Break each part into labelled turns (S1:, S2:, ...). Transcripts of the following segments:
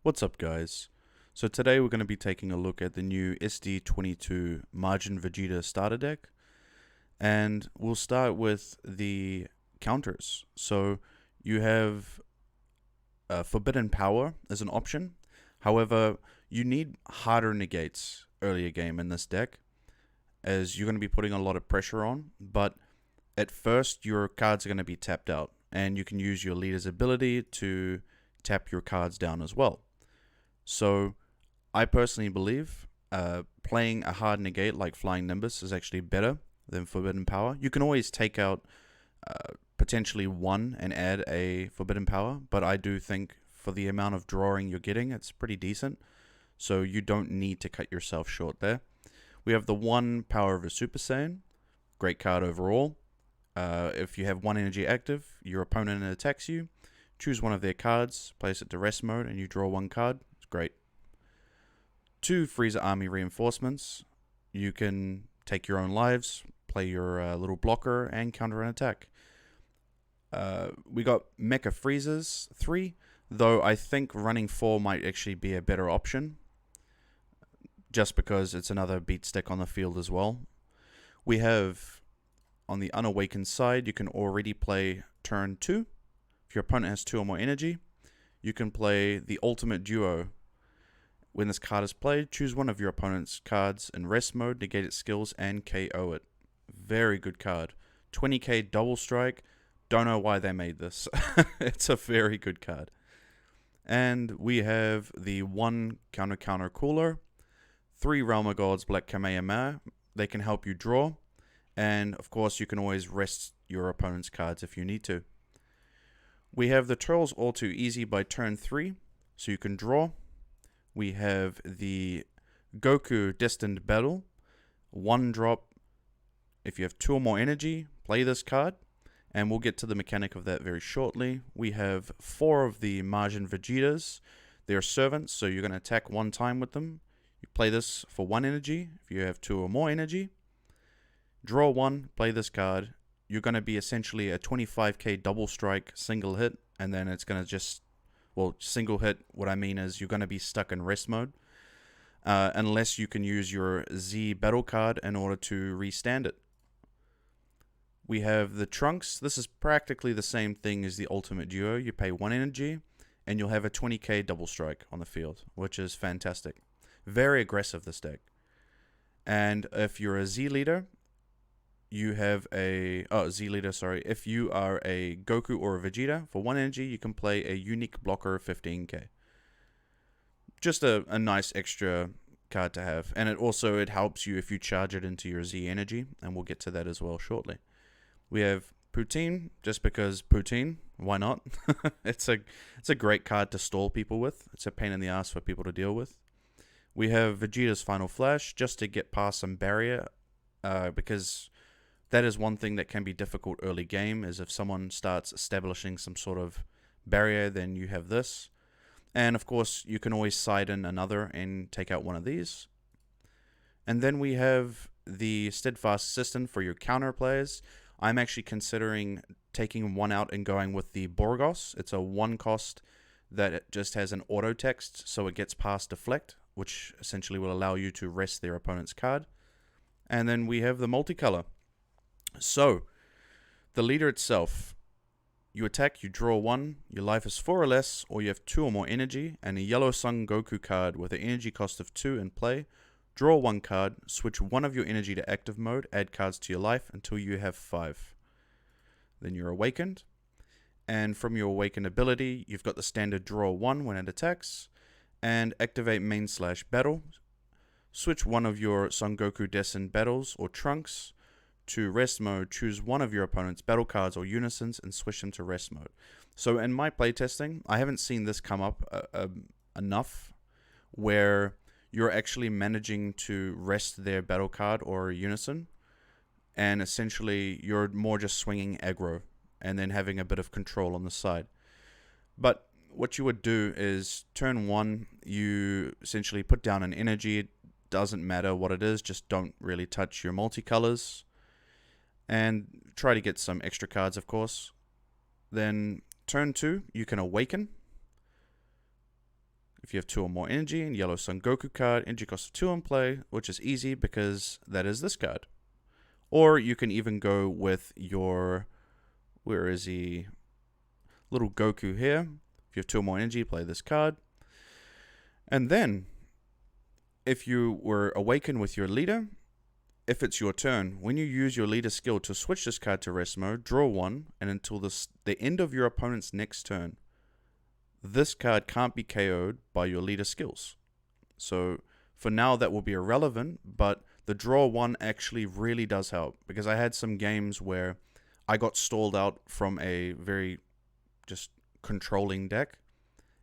S1: What's up, guys? So today we're going to be taking a look at the new SD22 Majin Vegeta Starter deck, and we'll start with the counters. So you have Forbidden Power as an option. However, you need harder negates earlier game in this deck, as you're going to be putting a lot of pressure on, but at first your cards are going to be tapped out, and you can use your leader's ability to tap your cards down as well. So I personally believe playing a hard negate like Flying Nimbus is actually better than Forbidden Power. You can always take out potentially one and add a Forbidden Power, but I do think for the amount of drawing you're getting, it's pretty decent. So you don't need to cut yourself short there. We have the one Power of a Super Saiyan. Great card overall. If you have one energy active, your opponent attacks you. Choose one of their cards, place it to rest mode, and you draw one card. It's great. Two Frieza Army reinforcements. You can take your own lives, play your little blocker, and counter an attack. We got Mecha Friezas 3, though I think running 4 might actually be a better option, just because it's another beat stick on the field as well. We have, on the Unawakened side, you can already play turn 2. If your opponent has 2 or more energy, you can play the Ultimate Duo. When this card is played, choose one of your opponent's cards in rest mode, negate its skills, and KO it. Very good card. 20k double strike. Don't know why they made this. It's a very good card. And we have the one counter cooler. 3 Realm of Gods Black Kamehameha. They can help you draw. And of course, you can always rest your opponent's cards if you need to. We have the Turtles All Too Easy by turn 3, so you can draw. We have the Goku Destined Battle. 1 drop. If you have 2 or more energy, play this card. And we'll get to the mechanic of that very shortly. We have 4 of the Majin Vegetas. They're servants, so you're going to attack 1 time with them. You play this for 1 energy. If you have 2 or more energy, draw 1, play this card. You're going to be essentially a 25k double strike single hit, and then it's going to just, well, single hit, what I mean is you're going to be stuck in rest mode, unless you can use your Z battle card in order to restand it. We have the Trunks. This is practically the same thing as the Ultimate Duo. You pay 1 energy, and you'll have a 20k double strike on the field, which is fantastic. Very aggressive, this deck. And if you're a Z leader, you have a... Oh, Z leader, sorry. If you are a Goku or a Vegeta, for 1 energy, you can play a unique blocker 15k. Just a nice extra card to have. And it helps you if you charge it into your Z energy, and we'll get to that as well shortly. We have Poutine, just because Poutine, why not? It's a great card to stall people with. It's a pain in the ass for people to deal with. We have Vegeta's Final Flash, just to get past some barrier, because that is one thing that can be difficult early game, is if someone starts establishing some sort of barrier, then you have this. And of course, you can always side in another and take out one of these. And then we have the Steadfast Assistant for your counter players. I'm actually considering taking 1 out and going with the Borgos. It's a 1 cost that just has an auto text, so it gets past Deflect, which essentially will allow you to rest their opponent's card. And then we have the Multicolor. So, the leader itself, you attack, you draw 1, your life is 4 or less, or you have 2 or more energy, and a Yellow Sun Goku card with an energy cost of 2 in play. Draw 1 card, switch 1 of your energy to active mode, add cards to your life until you have 5. Then you're awakened. And from your awakened ability, you've got the standard draw 1 when it attacks, and activate main/battle. Switch 1 of your Son Goku Destined Battles or Trunks to rest mode. Choose 1 of your opponent's battle cards or unisons and switch them to rest mode. So in my playtesting, I haven't seen this come up enough where you're actually managing to rest their battle card or unison, and essentially you're more just swinging aggro and then having a bit of control on the side. But what you would do is turn 1, you essentially put down an energy. It doesn't matter what it is, just don't really touch your multicolors, and try to get some extra cards, of course. Then turn 2, you can awaken. If you have 2 or more energy, and yellow Son Goku card, energy cost of 2 in play, which is easy because that is this card. Or you can even go with your, where is he? Little Goku here. If you have 2 or more energy, play this card. And then, if you were awakened with your leader, if it's your turn, when you use your leader skill to switch this card to rest mode, draw 1, and until the end of your opponent's next turn, this card can't be KO'd by your leader skills. So for now that will be irrelevant, but the draw 1 actually really does help, because I had some games where I got stalled out from a very just controlling deck,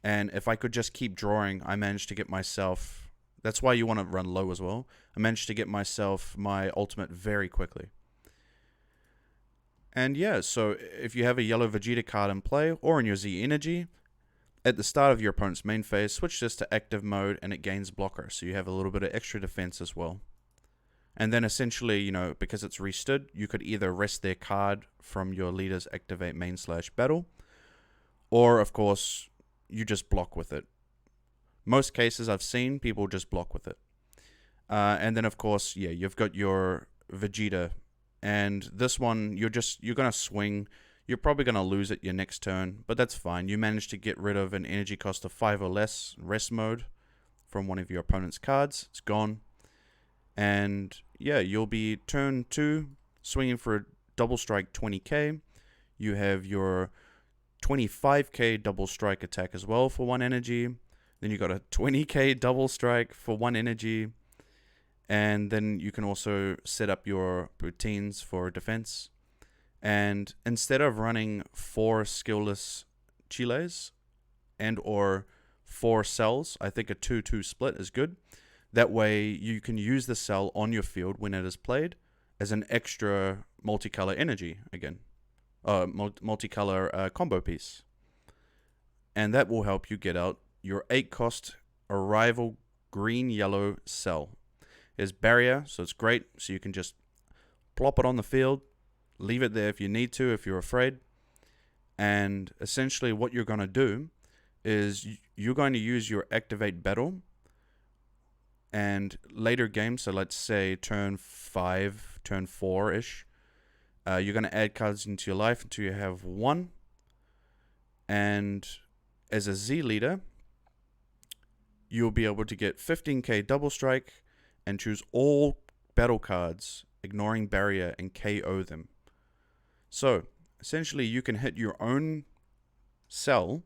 S1: and if I could just keep drawing, I managed to get myself, that's why you want to run low as well, I managed to get myself my ultimate very quickly. And yeah, so if you have a yellow Vegeta card in play, or in your Z energy, at the start of your opponent's main phase, switch this to active mode and it gains blocker, so you have a little bit of extra defense as well. And then essentially, you know, because it's restood, you could either rest their card from your leader's activate main/battle, or of course, you just block with it. Most cases I've seen, people just block with it. And then of course, yeah, you've got your Vegeta, and this one, you're going to swing. You're probably going to lose it your next turn, but that's fine. You managed to get rid of an energy cost of 5 or less, rest mode, from one of your opponent's cards. It's gone. And yeah, you'll be turn 2, swinging for a double strike 20k. You have your 25k double strike attack as well for 1 energy. Then you got a 20k double strike for 1 energy. And then you can also set up your routines for defense. And instead of running 4 skillless chiles and or 4 cells, I think a 2-2 split is good. That way you can use the cell on your field when it is played as an extra multicolor energy again. Multicolor combo piece. And that will help you get out your 8 cost arrival green-yellow cell. There's barrier, so it's great. So you can just plop it on the field. Leave it there if you need to, if you're afraid. And essentially what you're going to do is you're going to use your activate battle. And later games, so let's say turn 5, turn 4-ish, you're going to add cards into your life until you have 1. And as a Z leader, you'll be able to get 15k double strike and choose all battle cards, ignoring barrier, and KO them. So, essentially, you can hit your own cell,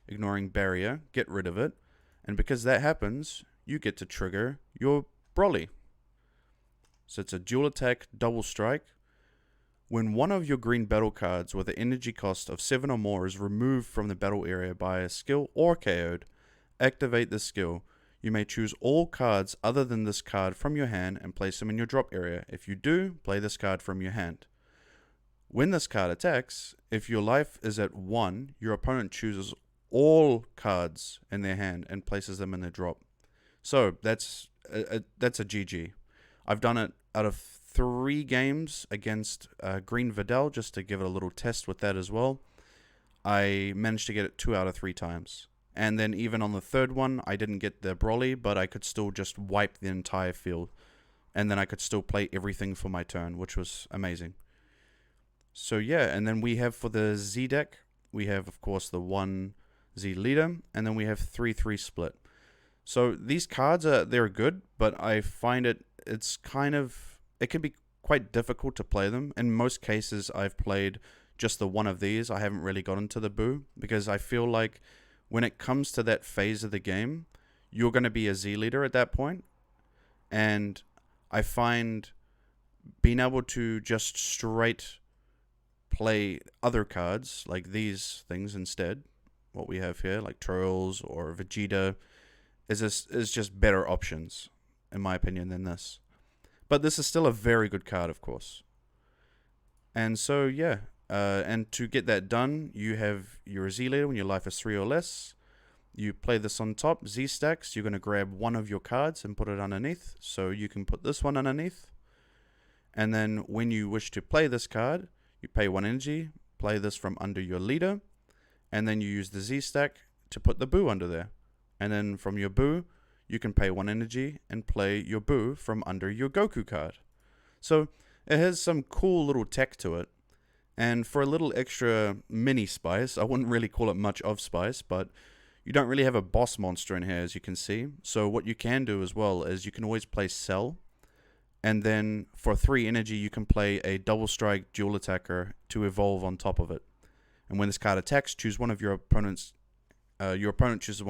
S1: ignoring barrier, get rid of it, and because that happens, you get to trigger your Broly. So it's a dual attack, double strike. When one of your green battle cards with an energy cost of 7 or more is removed from the battle area by a skill or KO'd, activate this skill. You may choose all cards other than this card from your hand and place them in your drop area. If you do, play this card from your hand. When this card attacks, if your life is at 1, your opponent chooses all cards in their hand and places them in their drop. So that's a GG. I've done it out of 3 games against Green Videl, just to give it a little test with that as well. I managed to get it 2 out of 3 times. And then even on the 3rd one, I didn't get the Broly, but I could still just wipe the entire field. And then I could still play everything for my turn, which was amazing. So yeah, and then we have for the Z deck, we have of course the 1 Z leader, and then we have 3-3 split. So these cards they're good, but I find it can be quite difficult to play them. In most cases, I've played just the one of these. I haven't really got into the Boo, because I feel like when it comes to that phase of the game, you're going to be a Z leader at that point. And I find being able to just straight play other cards like these things instead, what we have here, like Trolls or Vegeta, is just better options, in my opinion, than this. But this is still a very good card, of course. And so, yeah. And to get that done, you have your Z leader when your life is 3 or less. You play this on top, Z stacks. You're going to grab one of your cards and put it underneath. So you can put this one underneath. And then when you wish to play this card, you pay 1 energy, play this from under your leader, and then you use the Z stack to put the Boo under there. And then from your Boo, you can pay 1 energy and play your Boo from under your Goku card. So it has some cool little tech to it. And for a little extra mini spice, I wouldn't really call it much of spice, but you don't really have a boss monster in here, as you can see. So what you can do as well is you can always play Cell. And then for 3 energy, you can play a double strike dual attacker to evolve on top of it. And when this card attacks, choose one of your opponent's. Your opponent choose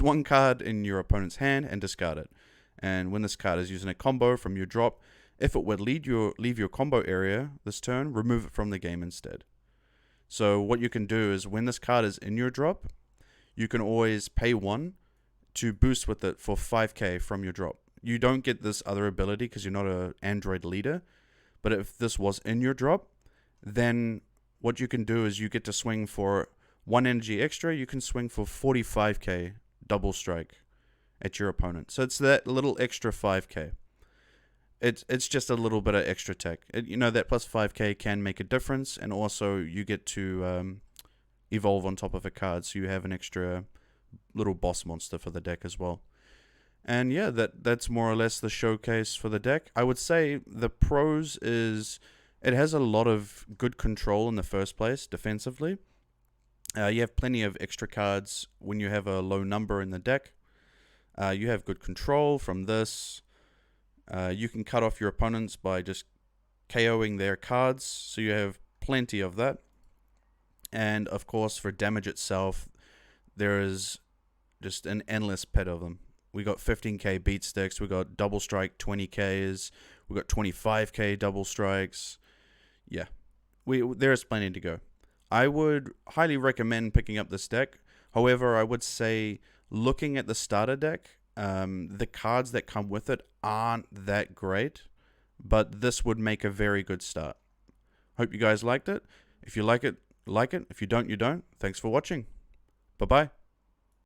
S1: one card in your opponent's hand and discard it. And when this card is using a combo from your drop, if it would leave your combo area this turn, remove it from the game instead. So what you can do is when this card is in your drop, you can always pay 1 to boost with it for 5k from your drop. You don't get this other ability because you're not an android leader. But if this was in your drop, then what you can do is you get to swing for 1 energy extra. You can swing for 45k double strike at your opponent. So it's that little extra 5k. It's just a little bit of extra tech. That plus 5k can make a difference, and also you get to evolve on top of a card, so you have an extra little boss monster for the deck as well. And yeah, that's more or less the showcase for the deck. I would say the pros is it has a lot of good control in the first place defensively. You have plenty of extra cards when you have a low number in the deck. You have good control from this. You can cut off your opponents by just KOing their cards, so you have plenty of that. And of course, for damage itself, there is just an endless pit of them. We got 15k beat sticks, we got double strike 20ks, we got 25k double strikes. Yeah, there's plenty to go. I would highly recommend picking up this deck. However, I would say looking at the starter deck, the cards that come with it aren't that great, but this would make a very good start. Hope you guys liked it. If you like it, like it. If you don't, you don't. Thanks for watching. Bye-bye.